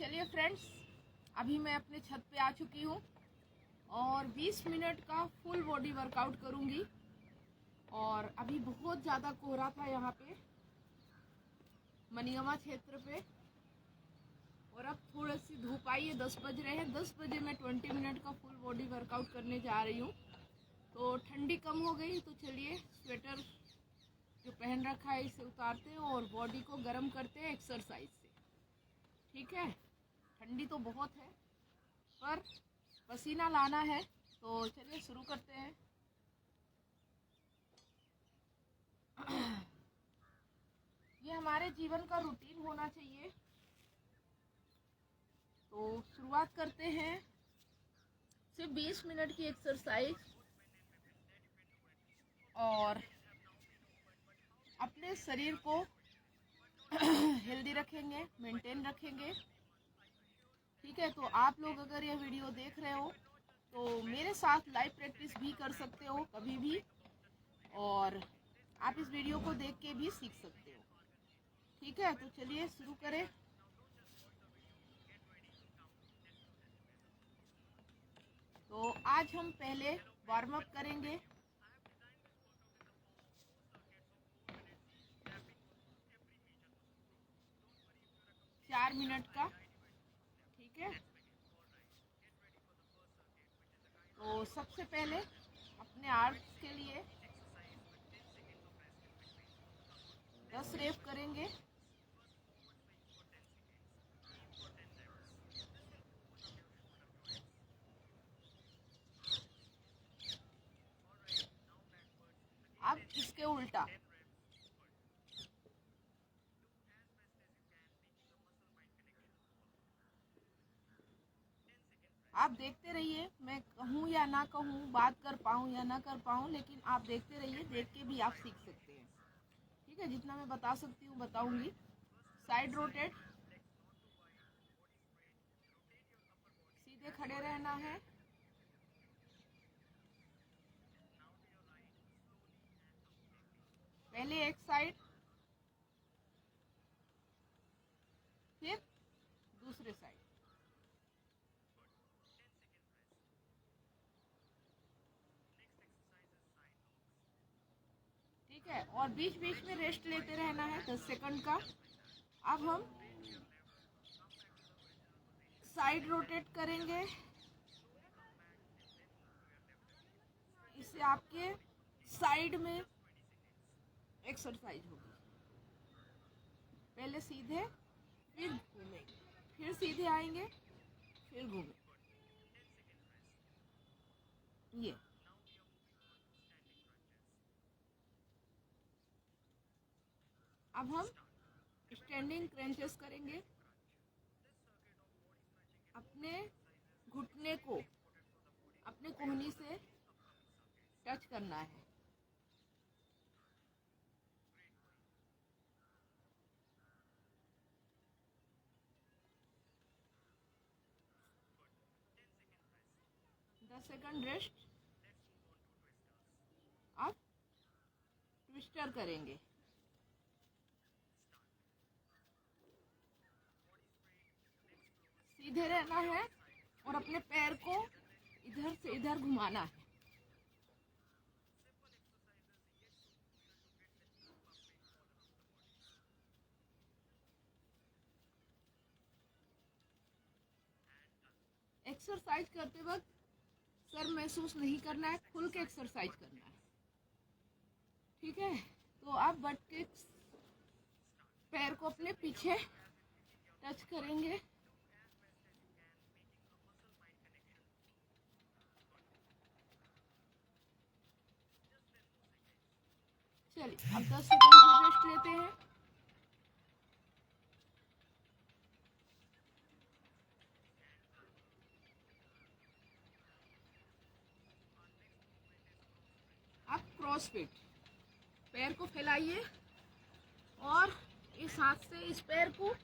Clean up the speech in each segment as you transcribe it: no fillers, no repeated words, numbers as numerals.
चलिए फ्रेंड्स, अभी मैं अपने छत पे आ चुकी हूँ और 20 मिनट का फुल बॉडी वर्कआउट करूँगी। और अभी बहुत ज़्यादा कोहरा था यहाँ पे मनियावा क्षेत्र पे, और अब थोड़ी सी धूप आई है। 10 बज रहे हैं। 10 बजे मैं 20 मिनट का फुल बॉडी वर्कआउट करने जा रही हूँ। तो ठंडी कम हो गई, तो चलिए स्वेटर जो पहन रखा है इसे उतारते हैं और बॉडी को गर्म करते हैं एक्सरसाइज से। ठीक है, ठंडी तो बहुत है पर पसीना लाना है, तो चलिए शुरू करते हैं। ये हमारे जीवन का रूटीन होना चाहिए। तो शुरुआत करते हैं। सिर्फ 20 मिनट की एक्सरसाइज, और अपने शरीर को हेल्दी रखेंगे, मेंटेन रखेंगे। ठीक है, तो आप लोग अगर यह वीडियो देख रहे हो तो मेरे साथ लाइव प्रैक्टिस भी कर सकते हो कभी भी, और आप इस वीडियो को देख के भी सीख सकते हो। ठीक है, तो चलिए शुरू करें। तो आज हम पहले वार्म अप करेंगे। चार मिनट का। ठीक है, तो सबसे पहले अपने आर्म्स के लिए 10 रेप करेंगे। अब इसके उल्टा आप देखते रहिए, मैं कहूँ या ना कहूँ, बात कर पाऊँ या ना कर पाऊँ, लेकिन आप देखते रहिए। देख के भी आप सीख सकते हैं। ठीक है, जितना मैं बता सकती हूँ बताऊंगी। साइड रोटेट, सीधे खड़े रहना है। पहले एक साइड, फिर दूसरे साइड। ठीक है, और बीच बीच में रेस्ट लेते रहना है 10 सेकंड का। अब हम साइड रोटेट करेंगे। इससे आपके साइड में एक्सरसाइज होगी। पहले सीधे, फिर घूमेंगे, फिर सीधे आएंगे, फिर घूमेंगे। ये अब हम स्टैंडिंग क्रंचेस करेंगे। अपने घुटने को अपने कोहनी से टच करना है। दस सेकंड रेस्ट। अब ट्विस्टर करेंगे। सीधे रहना है और अपने पैर को इधर से इधर घुमाना है। एक्सरसाइज करते वक्त सर महसूस नहीं करना है, खुल के एक्सरसाइज करना है। ठीक है, तो आप बट के पैर को अपने पीछे टच करेंगे। चलिए, अब 10 सेकंड रेस्ट लेते हैं। अब क्रॉस फिट, पैर को फैलाइए और इस हाथ से इस पैर को,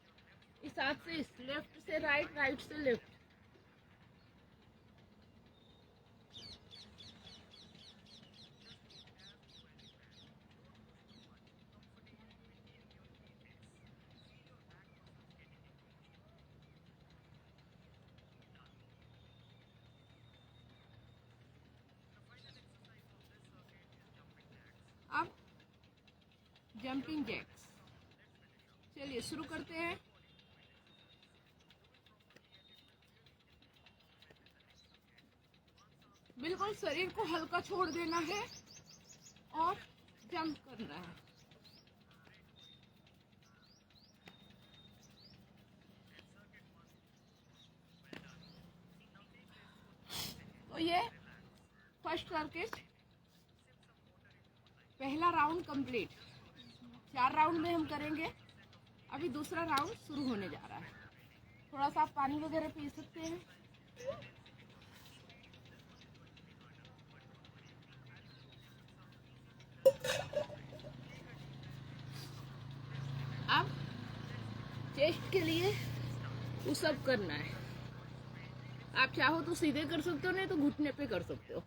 इस हाथ से इस, लेफ्ट से राइट, राइट से लेफ्ट। Jumping jacks. चलिए शुरू करते हैं। बिल्कुल शरीर को हल्का छोड़ देना है और जंप करना है। तो ये फर्स्ट सर्किट, पहला राउंड कंप्लीट। 4 राउंड में हम करेंगे। अभी दूसरा राउंड शुरू होने जा रहा है। थोड़ा सा आप पानी वगैरह पी सकते हैं। अब चेस्ट के लिए पुशअप करना है। आप चाहो तो सीधे कर सकते हो, नहीं तो घुटने पे कर सकते हो।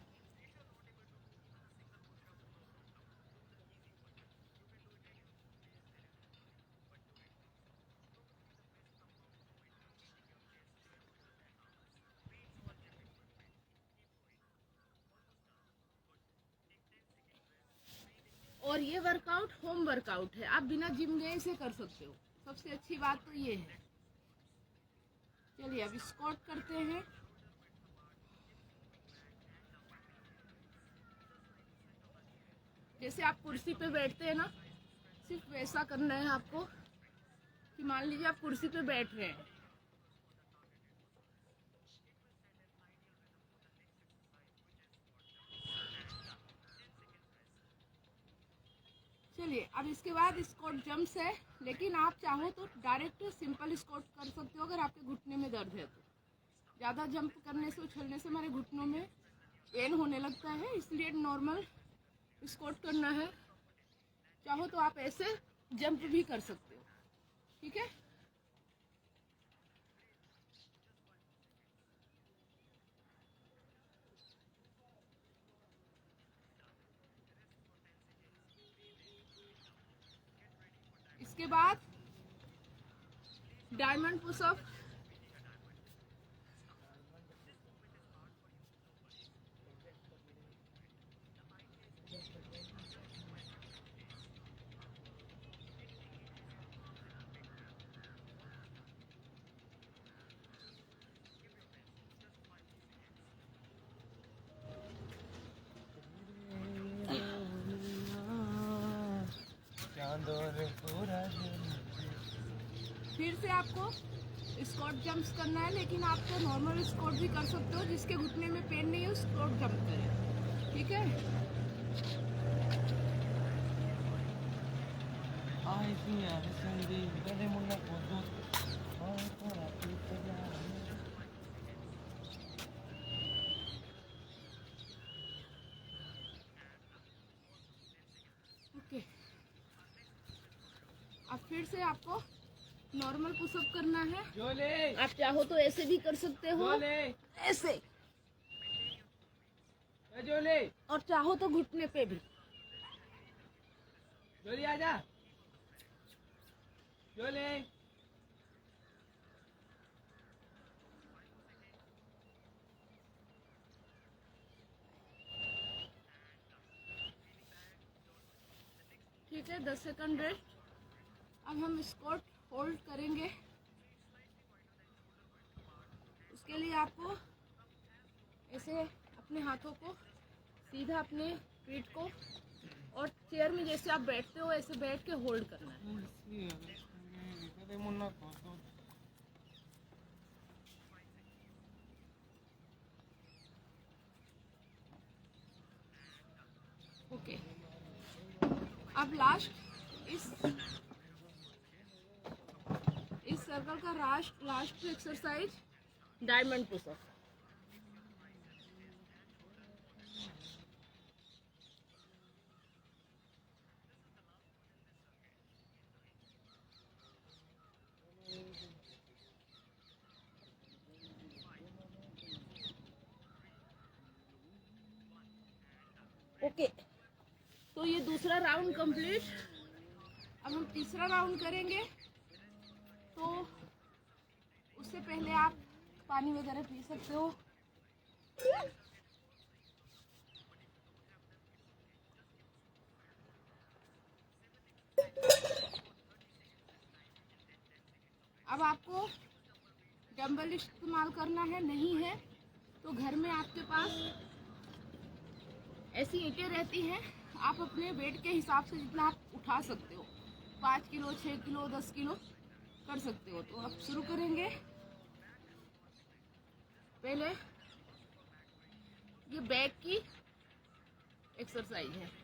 और ये वर्कआउट होम वर्कआउट है, आप बिना जिम गए इसे कर सकते हो। सबसे अच्छी बात तो ये है। चलिए अब स्क्वाट करते हैं। जैसे आप कुर्सी पे बैठते हैं ना, सिर्फ वैसा करना है आपको कि मान लीजिए आप कुर्सी पे बैठ रहे हैं। चलिए अब इसके बाद स्क्वाट जंप्स है, लेकिन आप चाहो तो डायरेक्ट सिंपल स्क्वाट कर सकते हो अगर आपके घुटने में दर्द है तो। ज़्यादा जंप करने से, उछलने से हमारे घुटनों में पेन होने लगता है, इसलिए नॉर्मल स्क्वाट करना है। चाहो तो आप ऐसे जंप भी कर सकते हो, ठीक है। इसके बाद डायमंड पुशअप। फिर से आपको स्क्वाट जंप्स करना है, लेकिन आप तो नॉर्मल स्क्वाट भी कर सकते हो। जिसके घुटने में पेन नहीं है स्क्वाट जंप करें, ठीक है। ओके, अब फिर से आपको नॉर्मल पुशअप करना है। आप चाहो तो ऐसे भी कर सकते हो, ऐसे, और चाहो तो घुटने पे भी। आजा ठीक है। 10 सेकंड रेस्ट। अब हम स्क्वाट होल्ड करेंगे। उसके लिए आपको ऐसे अपने हाथों को सीधा अपने पीठ को, और चेयर में जैसे आप बैठते हो ऐसे बैठ के होल्ड करना है। ओके, अब लास्ट इस सर्कल का last exercise diamond push up. Okay, तो ये दूसरा राउंड कंप्लीट। अब हम तीसरा राउंड करेंगे। तो उससे पहले आप पानी वगैरह पी सकते हो। अब आपको डंबल इस्तेमाल करना है, नहीं है तो घर में आपके पास ऐसी ईंटें रहती हैं, आप अपने वेट के हिसाब से जितना आप उठा सकते हो, 5 किलो, 6 किलो, 10 किलो कर सकते हो। तो अब शुरू करेंगे। पहले ये बैक की एक्सरसाइज है।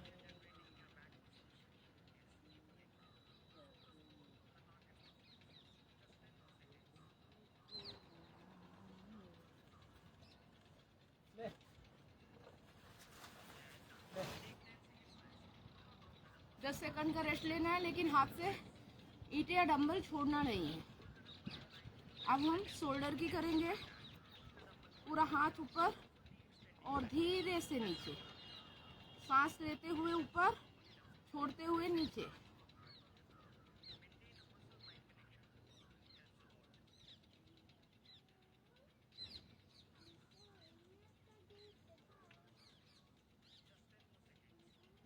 दस सेकंड का रेस्ट लेना है, लेकिन हाथ से ईंटें या डंबल छोड़ना नहीं है। अब हम शोल्डर की करेंगे। पूरा हाथ ऊपर और धीरे से नीचे, सांस लेते हुए ऊपर, छोड़ते हुए नीचे।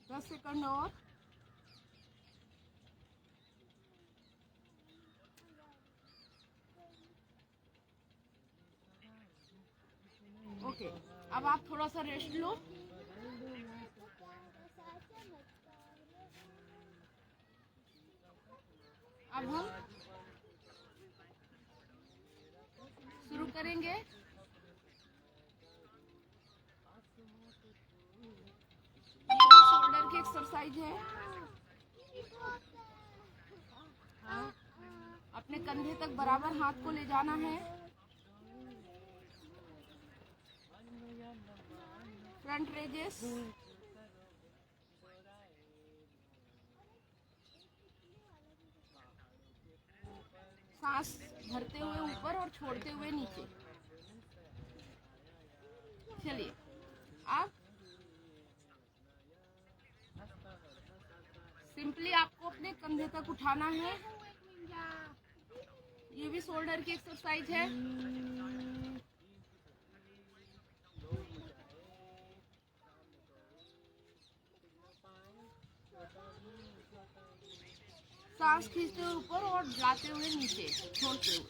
दस सेकंड और। ओके, अब आप थोड़ा सा रेस्ट लो। अब हम शुरू करेंगे। ये भी शोल्डर की एक्सरसाइज है। अपने कंधे तक बराबर हाथ को ले जाना है। फ्रंट रेजेस, सांस भरते हुए ऊपर और छोड़ते हुए नीचे। चलिए, अब सिंपली आपको अपने कंधे तक उठाना है। ये भी शोल्डर की एक्सरसाइज है। सांस खींचते हुए ऊपर और जाते हुए नीचे, छोड़ते हुए।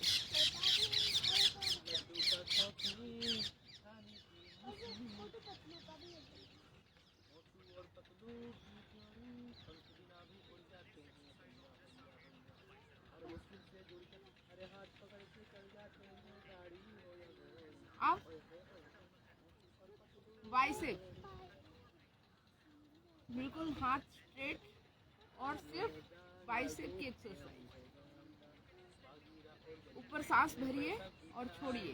अब बाइसेप, बिल्कुल हाथ स्ट्रेट और सिर्फ बाइसेप की एक्सरसाइज। ऊपर सांस भरिए और छोड़िए।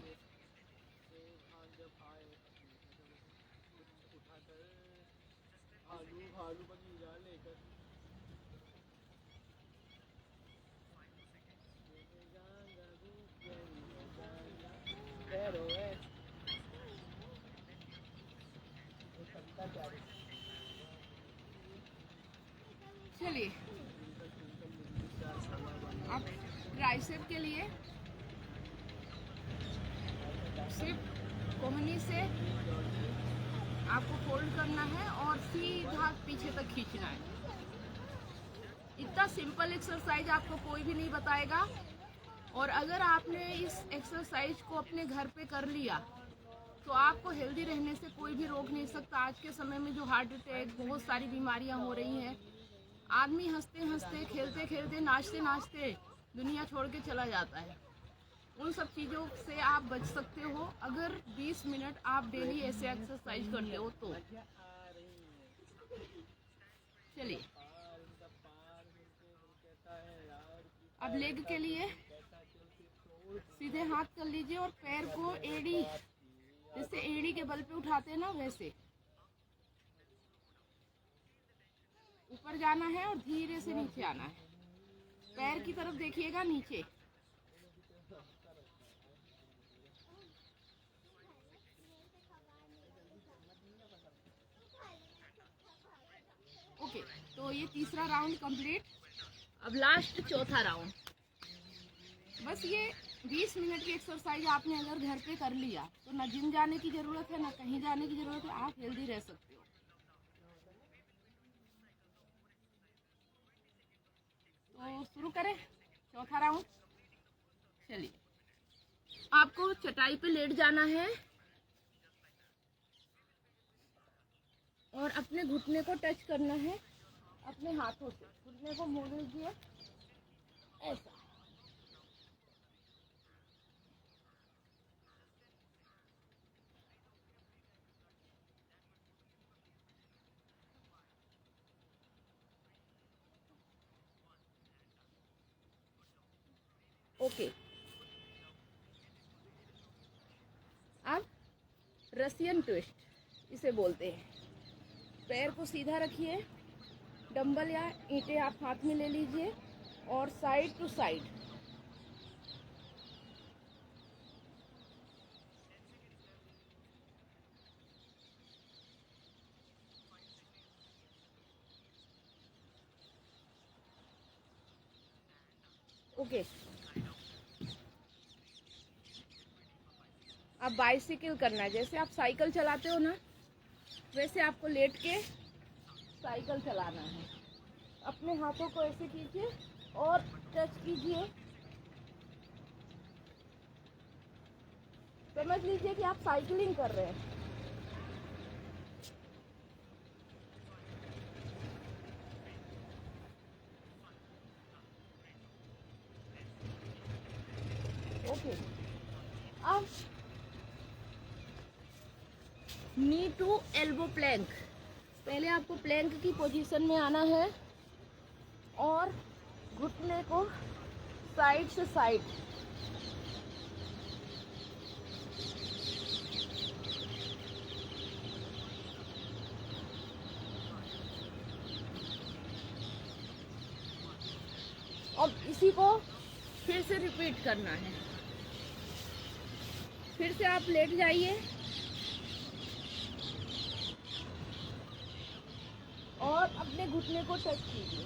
चलिए, अब ट्राइसेप के लिए सिर्फ कोहनी से आपको फोल्ड करना है और सीधा पीछे तक खींचना है। इतना सिंपल एक्सरसाइज आपको कोई भी नहीं बताएगा। और अगर आपने इस एक्सरसाइज को अपने घर पे कर लिया तो आपको हेल्दी रहने से कोई भी रोक नहीं सकता। आज के समय में जो हार्ट अटैक, बहुत सारी बीमारियां हो रही हैं, आदमी हंसते हंसते, खेलते खेलते, नाचते नाचते दुनिया छोड़ के चला जाता है। उन सब चीज़ों से आप बच सकते हो अगर 20 मिनट आप डेली ऐसे एक्सरसाइज करते हो तो। चलिए, अब लेग के लिए सीधे हाथ कर लीजिए और पैर को एड़ी, जैसे एड़ी के बल पे उठाते हैं ना, वैसे ऊपर जाना है और धीरे से नीचे आना है। पैर की तरफ देखिएगा, नीचे। ओके, तो ये तीसरा राउंड कंप्लीट। अब लास्ट चौथा राउंड। बस ये 20 मिनट की एक्सरसाइज आपने अगर घर पे कर लिया तो ना जिम जाने की ज़रूरत है, ना कहीं जाने की ज़रूरत है, आप हेल्दी रह सकते हो। तो शुरू करें चौथा राउंड। चलिए, आपको चटाई पे लेट जाना है और अपने घुटने को टच करना है अपने हाथों से। घुटने को मोड़ लीजिए ऐसा। ओके, अब रसियन ट्विस्ट इसे बोलते हैं। पैर को सीधा रखिए, डंबल या ईंटें आप हाथ में ले लीजिए और साइड टू साइड ओके। अब बाइसिकल करना है, जैसे आप साइकिल चलाते हो ना, वैसे आपको लेट के साइकिल चलाना है। अपने हाथों को ऐसे कीजिए और टच कीजिए। समझ लीजिए कि आप साइकिलिंग कर रहे हैं। ओके, अब नी टू एल्बो प्लैंक। पहले आपको प्लैंक की पोजीशन में आना है और घुटने को साइड से साइड अब इसी को फिर से रिपीट करना है। फिर से आप लेट जाइए और अपने घुटने को टच कीजिए।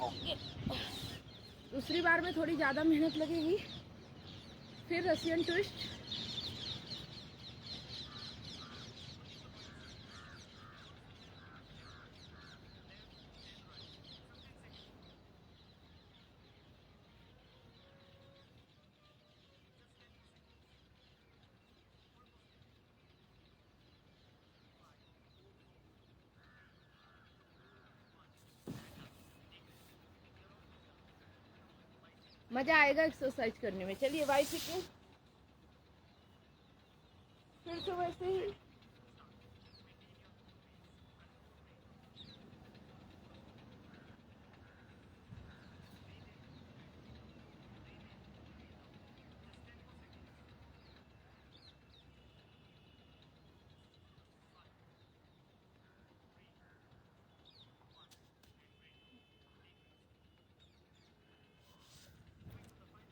ओके, दूसरी बार में थोड़ी ज़्यादा मेहनत लगेगी। फिर रसियन ट्विस्ट। मजा आएगा एक्सरसाइज करने में। चलिए, बाइसिकल फिर से वैसे ही।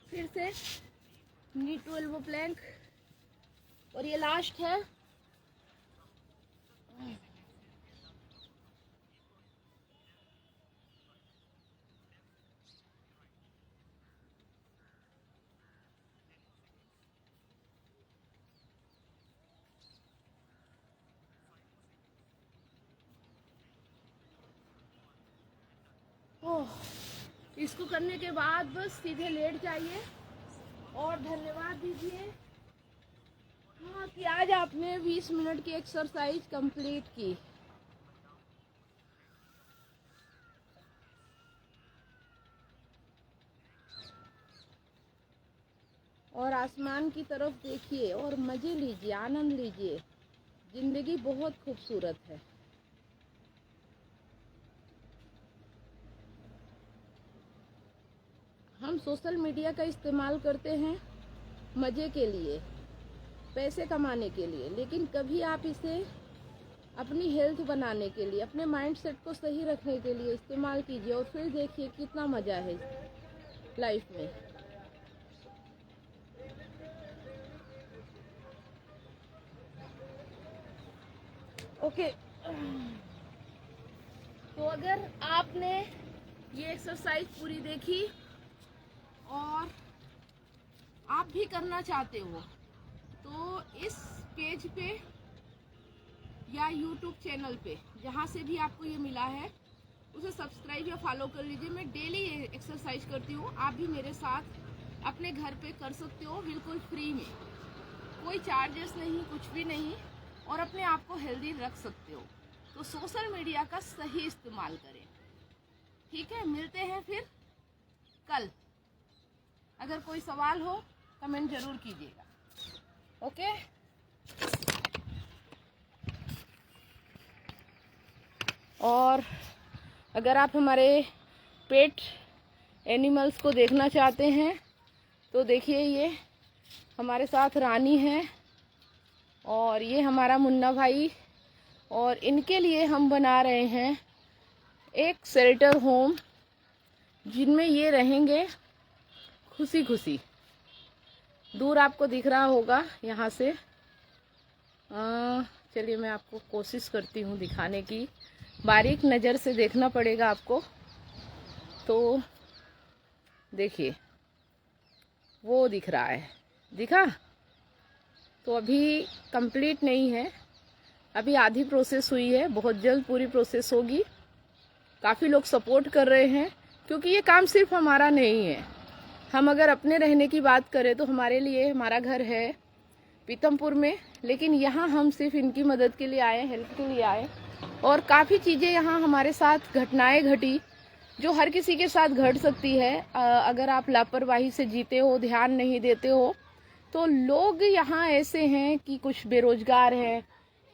फिर से नी टू एल्बो प्लैंक और ये लास्ट है। ओह, इसको करने के बाद बस सीधे लेट जाइए और धन्यवाद दीजिए हाँ कि आज आपने 20 मिनट की एक्सरसाइज कंप्लीट की। और आसमान की तरफ देखिए और मज़े लीजिए, आनंद लीजिए। ज़िंदगी बहुत खूबसूरत है। हम सोशल मीडिया का इस्तेमाल करते हैं मज़े के लिए, पैसे कमाने के लिए, लेकिन कभी आप इसे अपनी हेल्थ बनाने के लिए, अपने माइंडसेट को सही रखने के लिए इस्तेमाल कीजिए और फिर देखिए कितना मज़ा है लाइफ में। ओके, तो अगर आपने ये एक्सरसाइज पूरी देखी और आप भी करना चाहते हो तो इस पेज पे या यूट्यूब चैनल पे जहाँ से भी आपको ये मिला है उसे सब्सक्राइब या फॉलो कर लीजिए। मैं डेली एक्सरसाइज करती हूँ, आप भी मेरे साथ अपने घर पे कर सकते हो बिल्कुल फ्री में, कोई चार्जेस नहीं, कुछ भी नहीं, और अपने आप को हेल्दी रख सकते हो। तो सोशल मीडिया का सही इस्तेमाल करें। ठीक है, मिलते हैं फिर कल। अगर कोई सवाल हो कमेंट जरूर कीजिएगा। ओके, और अगर आप हमारे पेट एनिमल्स को देखना चाहते हैं तो देखिए, ये हमारे साथ रानी है और ये हमारा मुन्ना भाई, और इनके लिए हम बना रहे हैं एक शेल्टर होम जिनमें ये रहेंगे खुशी खुशी। दूर आपको दिख रहा होगा यहाँ से, चलिए मैं आपको कोशिश करती हूँ दिखाने की, बारीक नज़र से देखना पड़ेगा आपको। तो देखिए वो दिख रहा है, दिखा? तो अभी कंप्लीट नहीं है, अभी आधी प्रोसेस हुई है, बहुत जल्द पूरी प्रोसेस होगी। काफ़ी लोग सपोर्ट कर रहे हैं क्योंकि ये काम सिर्फ हमारा नहीं है। हम अगर अपने रहने की बात करें तो हमारे लिए, हमारा घर है पीतमपुर में, लेकिन यहाँ हम सिर्फ इनकी मदद के लिए आए, हेल्प के लिए आए। और काफ़ी चीज़ें यहाँ हमारे साथ घटनाएं घटी जो हर किसी के साथ घट सकती है। अगर आप लापरवाही से जीते हो, ध्यान नहीं देते हो, तो लोग यहाँ ऐसे हैं कि कुछ बेरोजगार है,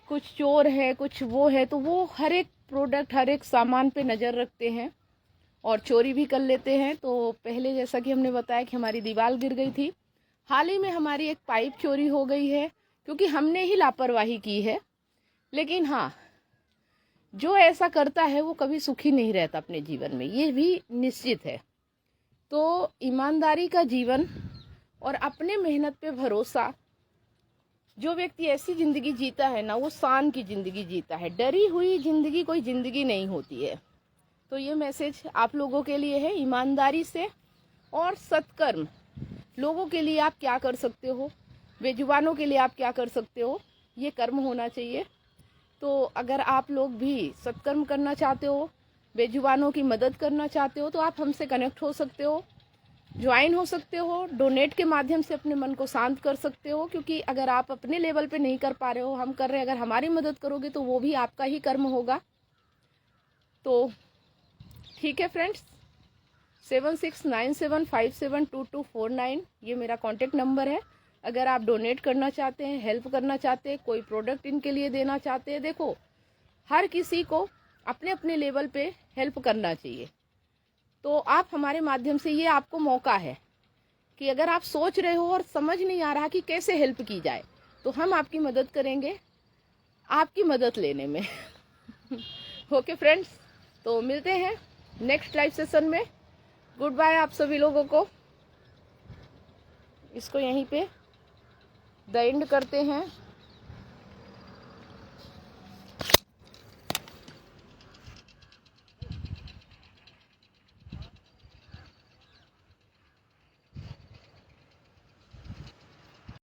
कुछ चोर है, कुछ वो है, तो वो हर एक प्रोडक्ट, हर एक सामान पे नज़र रखते हैं और चोरी भी कर लेते हैं। तो पहले जैसा कि हमने बताया कि हमारी दीवार गिर गई थी, हाल ही में हमारी एक पाइप चोरी हो गई है क्योंकि हमने ही लापरवाही की है। लेकिन हाँ, जो ऐसा करता है वो कभी सुखी नहीं रहता अपने जीवन में, ये भी निश्चित है। तो ईमानदारी का जीवन और अपने मेहनत पे भरोसा, जो व्यक्ति ऐसी ज़िंदगी जीता है ना, वो शान की ज़िंदगी जीता है। डरी हुई ज़िंदगी कोई ज़िंदगी नहीं होती है। तो ये मैसेज आप लोगों के लिए है, ईमानदारी से और सत्कर्म। लोगों के लिए आप क्या कर सकते हो, बेजुबानों के लिए आप क्या कर सकते हो, ये कर्म होना चाहिए। तो अगर आप लोग भी सत्कर्म करना चाहते हो, बेजुबानों की मदद करना चाहते हो, तो आप हमसे कनेक्ट हो सकते हो, ज्वाइन हो सकते हो, डोनेट के माध्यम से अपने मन को शांत कर सकते हो। क्योंकि अगर आप अपने लेवल पे नहीं कर पा रहे हो, हम कर रहे हैं, अगर हमारी मदद करोगे तो वो भी आपका ही कर्म होगा। तो ठीक है फ्रेंड्स, 7697572249 ये मेरा कॉन्टेक्ट नंबर है। अगर आप डोनेट करना चाहते हैं, हेल्प करना चाहते हैं, कोई प्रोडक्ट इनके लिए देना चाहते हैं, देखो हर किसी को अपने अपने लेवल पे हेल्प करना चाहिए। तो आप हमारे माध्यम से, ये आपको मौका है कि अगर आप सोच रहे हो और समझ नहीं आ रहा कि कैसे हेल्प की जाए, तो हम आपकी मदद करेंगे आपकी मदद लेने में। ओके फ्रेंड्स, तो मिलते हैं नेक्स्ट लाइव सेशन में। गुड बाय आप सभी लोगों को। इसको यहीं पे द एंड करते हैं।